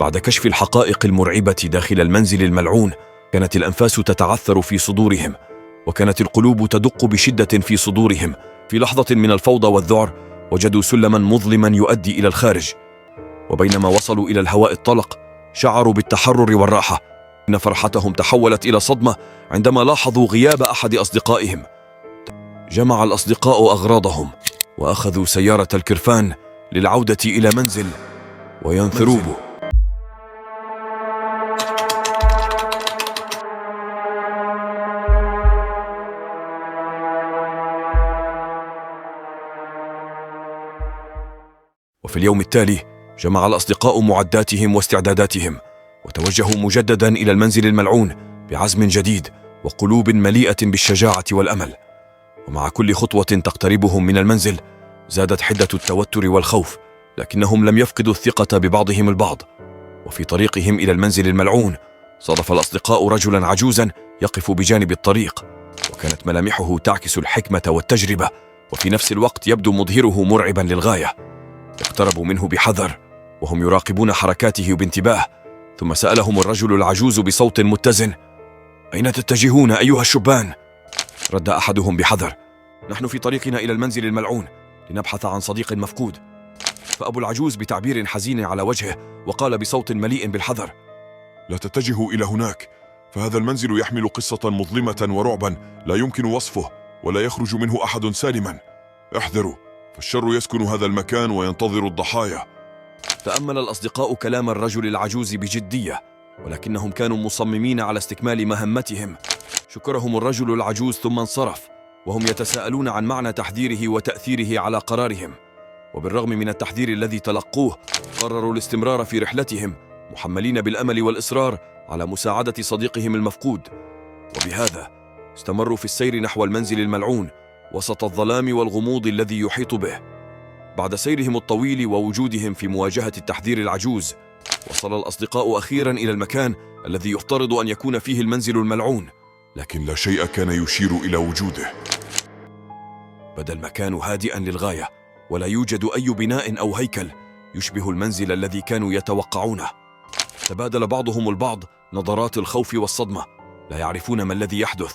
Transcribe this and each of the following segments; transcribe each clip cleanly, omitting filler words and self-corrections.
بعد كشف الحقائق المرعبة داخل المنزل الملعون، كانت الأنفاس تتعثر في صدورهم، وكانت القلوب تدق بشدة في صدورهم. في لحظة من الفوضى والذعر وجدوا سلما مظلما يؤدي إلى الخارج، وبينما وصلوا إلى الهواء الطلق شعروا بالتحرر والراحة. إن فرحتهم تحولت إلى صدمة عندما لاحظوا غياب أحد أصدقائهم. جمع الأصدقاء أغراضهم وأخذوا سيارة الكرفان للعودة إلى منزل وينثروه. وفي اليوم التالي جمع الأصدقاء معداتهم واستعداداتهم وتوجهوا مجددا إلى المنزل الملعون بعزم جديد وقلوب مليئة بالشجاعة والأمل. ومع كل خطوة تقتربهم من المنزل زادت حدة التوتر والخوف، لكنهم لم يفقدوا الثقة ببعضهم البعض. وفي طريقهم إلى المنزل الملعون صادف الأصدقاء رجلا عجوزا يقف بجانب الطريق، وكانت ملامحه تعكس الحكمة والتجربة، وفي نفس الوقت يبدو مظهره مرعبا للغاية. اقتربوا منه بحذر وهم يراقبون حركاته بانتباه، ثم سألهم الرجل العجوز بصوت متزن: أين تتجهون أيها الشبان؟ رد أحدهم بحذر: نحن في طريقنا إلى المنزل الملعون لنبحث عن صديق مفقود. فأبو العجوز بتعبير حزين على وجهه وقال بصوت مليء بالحذر: لا تتجهوا إلى هناك، فهذا المنزل يحمل قصة مظلمة ورعبا لا يمكن وصفه، ولا يخرج منه أحد سالما. احذروا، فالشر يسكن هذا المكان وينتظر الضحايا. تأمل الأصدقاء كلام الرجل العجوز بجدية، ولكنهم كانوا مصممين على استكمال مهمتهم. شكرهم الرجل العجوز ثم انصرف، وهم يتساءلون عن معنى تحذيره وتأثيره على قرارهم. وبالرغم من التحذير الذي تلقوه قرروا الاستمرار في رحلتهم محملين بالأمل والإصرار على مساعدة صديقهم المفقود. وبهذا استمروا في السير نحو المنزل الملعون وسط الظلام والغموض الذي يحيط به. بعد سيرهم الطويل ووجودهم في مواجهة التحذير العجوز، وصل الأصدقاء أخيرا إلى المكان الذي يفترض أن يكون فيه المنزل الملعون، لكن لا شيء كان يشير إلى وجوده. بدا المكان هادئا للغاية، ولا يوجد أي بناء أو هيكل يشبه المنزل الذي كانوا يتوقعونه. تبادل بعضهم البعض نظرات الخوف والصدمة، لا يعرفون ما الذي يحدث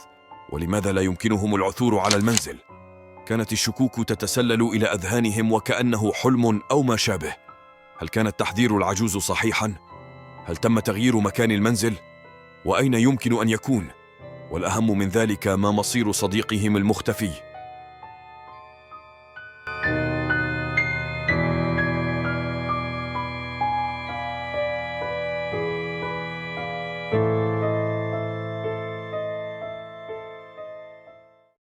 ولماذا لا يمكنهم العثور على المنزل. كانت الشكوك تتسلل إلى أذهانهم وكأنه حلم أو ما شابه. هل كان التحذير العجوز صحيحا؟ هل تم تغيير مكان المنزل؟ وأين يمكن أن يكون؟ والأهم من ذلك، ما مصير صديقهم المختفي؟